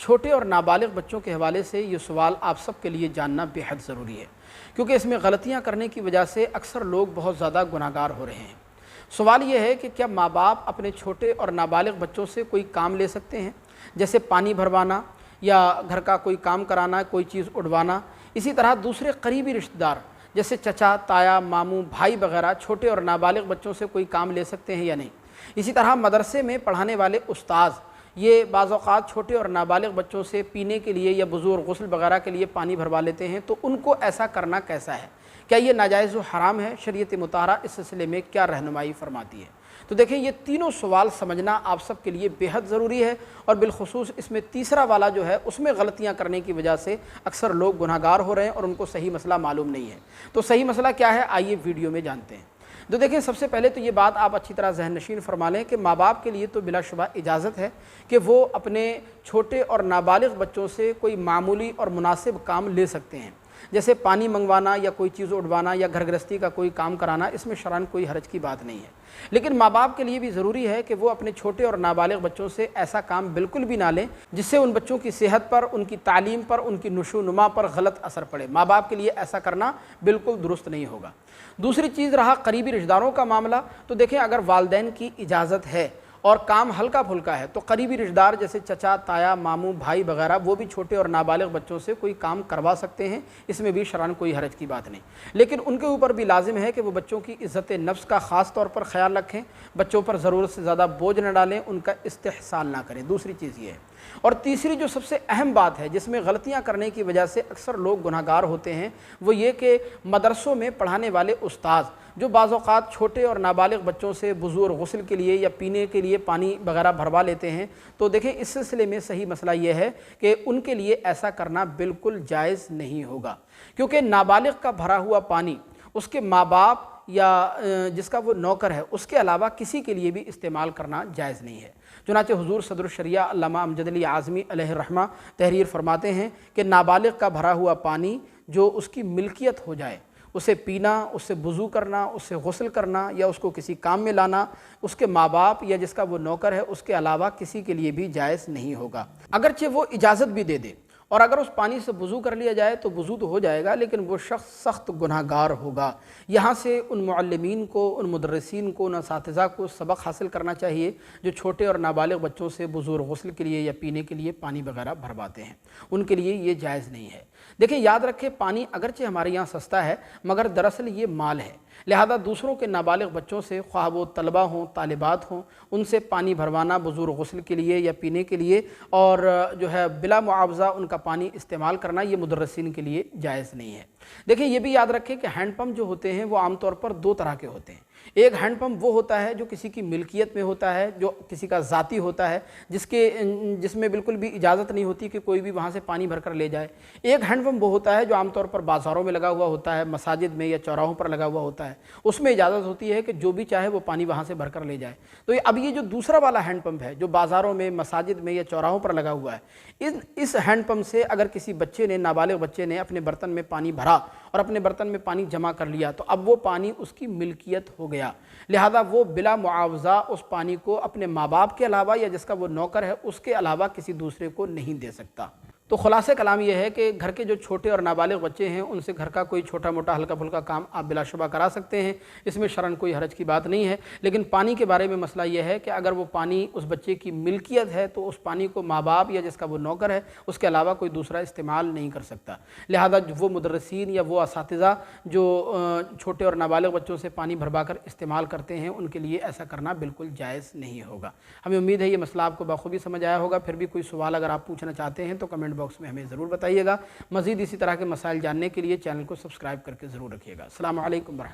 چھوٹے اور نابالغ بچوں کے حوالے سے یہ سوال آپ سب کے لیے جاننا بے حد ضروری ہے، کیونکہ اس میں غلطیاں کرنے کی وجہ سے اکثر لوگ بہت زیادہ گناہگار ہو رہے ہیں۔ سوال یہ ہے کہ کیا ماں باپ اپنے چھوٹے اور نابالغ بچوں سے کوئی کام لے سکتے ہیں، جیسے پانی بھروانا یا گھر کا کوئی کام کرانا، کوئی چیز اڑوانا؟ اسی طرح دوسرے قریبی رشتہ دار جیسے چچا، تایا، ماموں، بھائی وغیرہ چھوٹے اور نابالغ بچوں سے کوئی کام لے سکتے ہیں یا نہیں؟ اسی طرح مدرسے میں پڑھانے والے استاذ یہ بعض اوقات چھوٹے اور نابالغ بچوں سے پینے کے لیے یا بزرگ غسل وغیرہ کے لیے پانی بھروا لیتے ہیں، تو ان کو ایسا کرنا کیسا ہے؟ کیا یہ ناجائز و حرام ہے؟ شریعت مطہرہ اس سلسلے میں کیا رہنمائی فرماتی ہے؟ تو دیکھیں، یہ تینوں سوال سمجھنا آپ سب کے لیے بے حد ضروری ہے، اور بالخصوص اس میں تیسرا والا جو ہے اس میں غلطیاں کرنے کی وجہ سے اکثر لوگ گناہگار ہو رہے ہیں اور ان کو صحیح مسئلہ معلوم نہیں ہے۔ تو صحیح مسئلہ کیا ہے، آئیے ویڈیو میں جانتے ہیں۔ تو دیکھیں، سب سے پہلے تو یہ بات آپ اچھی طرح ذہن نشین فرما لیں کہ ماں باپ کے لیے تو بلا شبہ اجازت ہے کہ وہ اپنے چھوٹے اور نابالغ بچوں سے کوئی معمولی اور مناسب کام لے سکتے ہیں، جیسے پانی منگوانا یا کوئی چیز اڑوانا یا گھر گرہستی کا کوئی کام کرانا۔ اس میں شرعاً کوئی حرج کی بات نہیں ہے، لیکن ماں باپ کے لیے بھی ضروری ہے کہ وہ اپنے چھوٹے اور نابالغ بچوں سے ایسا کام بالکل بھی نہ لیں جس سے ان بچوں کی صحت پر، ان کی تعلیم پر، ان کی نشو و نما پر غلط اثر پڑے۔ ماں باپ کے لیے ایسا کرنا بالکل درست نہیں ہوگا۔ دوسری چیز رہا قریبی رشتہ داروں کا معاملہ، تو دیکھیں، اگر والدین کی اجازت ہے اور کام ہلکا پھلکا ہے تو قریبی رشتہ دار جیسے چچا، تایا، ماموں، بھائی وغیرہ وہ بھی چھوٹے اور نابالغ بچوں سے کوئی کام کروا سکتے ہیں، اس میں بھی شرعاً کوئی حرج کی بات نہیں۔ لیکن ان کے اوپر بھی لازم ہے کہ وہ بچوں کی عزت نفس کا خاص طور پر خیال رکھیں، بچوں پر ضرورت سے زیادہ بوجھ نہ ڈالیں، ان کا استحصال نہ کریں۔ دوسری چیز یہ ہے، اور تیسری جو سب سے اہم بات ہے جس میں غلطیاں کرنے کی وجہ سے اکثر لوگ گناہگار ہوتے ہیں، وہ یہ کہ مدرسوں میں پڑھانے والے استاذ جو بعض اوقات چھوٹے اور نابالغ بچوں سے بزرگ غسل کے لیے یا پینے کے لیے پانی وغیرہ بھروا لیتے ہیں، تو دیکھیں، اس سلسلے میں صحیح مسئلہ یہ ہے کہ ان کے لیے ایسا کرنا بالکل جائز نہیں ہوگا، کیونکہ نابالغ کا بھرا ہوا پانی اس کے ماں باپ یا جس کا وہ نوکر ہے اس کے علاوہ کسی کے لیے بھی استعمال کرنا جائز نہیں ہے۔ چنانچہ حضور صدر الشریعہ علامہ امجد علی اعظمی علیہ الرحمہ تحریر فرماتے ہیں کہ نابالغ کا بھرا ہوا پانی جو اس کی ملکیت ہو جائے، اسے پینا، اس سے وضو کرنا، اس سے غسل کرنا یا اس کو کسی کام میں لانا، اس کے ماں باپ یا جس کا وہ نوکر ہے اس کے علاوہ کسی کے لیے بھی جائز نہیں ہوگا۔ اگرچہ وہ اجازت بھی دے دے اور اگر اس پانی سے وضو کر لیا جائے تو وضو تو ہو جائے گا، لیکن وہ شخص سخت گناہگار ہوگا۔ یہاں سے ان معلمین کو، ان مدرسین کو، ان اساتذہ کو سبق حاصل کرنا چاہیے جو چھوٹے اور نابالغ بچوں سے بزرگ غسل کے لیے یا پینے کے لیے پانی وغیرہ بھرواتے ہیں، ان کے لیے یہ جائز نہیں ہے۔ دیکھیں، یاد رکھیں، پانی اگرچہ ہمارے یہاں سستا ہے مگر دراصل یہ مال ہے، لہذا دوسروں کے نابالغ بچوں سے، خواہ وہ طلبہ ہوں، طالبات ہوں، ان سے پانی بھروانا بزرگ غسل کے لیے یا پینے کے لیے اور جو ہے بلا معاوضہ ان کا پانی استعمال کرنا، یہ مدرسین کے لیے جائز نہیں ہے۔ دیکھیں، یہ بھی یاد رکھیں کہ ہینڈ پمپ جو ہوتے ہیں وہ عام طور پر دو طرح کے ہوتے ہیں۔ ایک ہینڈ پمپ وہ ہوتا ہے جو کسی کی ملکیت میں ہوتا ہے، جو کسی کا ذاتی ہوتا ہے، جس میں بالکل بھی اجازت نہیں ہوتی کہ کوئی بھی وہاں سے پانی بھر کر لے جائے۔ ایک ہینڈ پمپ وہ ہوتا ہے جو عام طور پر بازاروں میں لگا ہوا ہوتا ہے، مساجد میں یا چوراہوں پر لگا ہوا ہوتا ہے، اس میں اجازت ہوتی ہے کہ جو بھی چاہے وہ پانی وہاں سے بھر کر لے جائے۔ تو اب یہ جو دوسرا والا ہینڈ پمپ ہے جو بازاروں میں، مساجد میں یا چوراہوں پر لگا ہوا ہے، اس ہینڈ پمپ سے اگر کسی بچے نے، نابالغ بچے نے اپنے برتن میں پانی بھرا اور اپنے برتن میں پانی جمع کر لیا تو اب وہ پانی اس کی ملکیت ہو گیا، لہذا وہ بلا معاوضہ اس پانی کو اپنے ماں باپ کے علاوہ یا جس کا وہ نوکر ہے اس کے علاوہ کسی دوسرے کو نہیں دے سکتا۔ تو خلاصہ کلام یہ ہے کہ گھر کے جو چھوٹے اور نابالغ بچے ہیں ان سے گھر کا کوئی چھوٹا موٹا ہلکا پھلکا کام آپ بلا شبہ کرا سکتے ہیں، اس میں شرعاً کوئی حرج کی بات نہیں ہے۔ لیکن پانی کے بارے میں مسئلہ یہ ہے کہ اگر وہ پانی اس بچے کی ملکیت ہے تو اس پانی کو ماں باپ یا جس کا وہ نوکر ہے اس کے علاوہ کوئی دوسرا استعمال نہیں کر سکتا، لہذا وہ مدرسین یا وہ اساتذہ جو چھوٹے اور نابالغ بچوں سے پانی بھروا کر استعمال کرتے ہیں ان کے لیے ایسا کرنا بالکل جائز نہیں ہوگا۔ ہمیں امید ہے یہ مسئلہ آپ کو بخوبی سمجھ آیا ہوگا۔ پھر بھی کوئی سوال اگر آپ پوچھنا چاہتے ہیں تو کمنٹ باکس میں ہمیں ضرور بتائیے گا۔ مزید اسی طرح کے مسائل جاننے کے لیے چینل کو سبسکرائب کر کے ضرور رکھیے گا۔ السلام علیکم ورحمۃ اللہ۔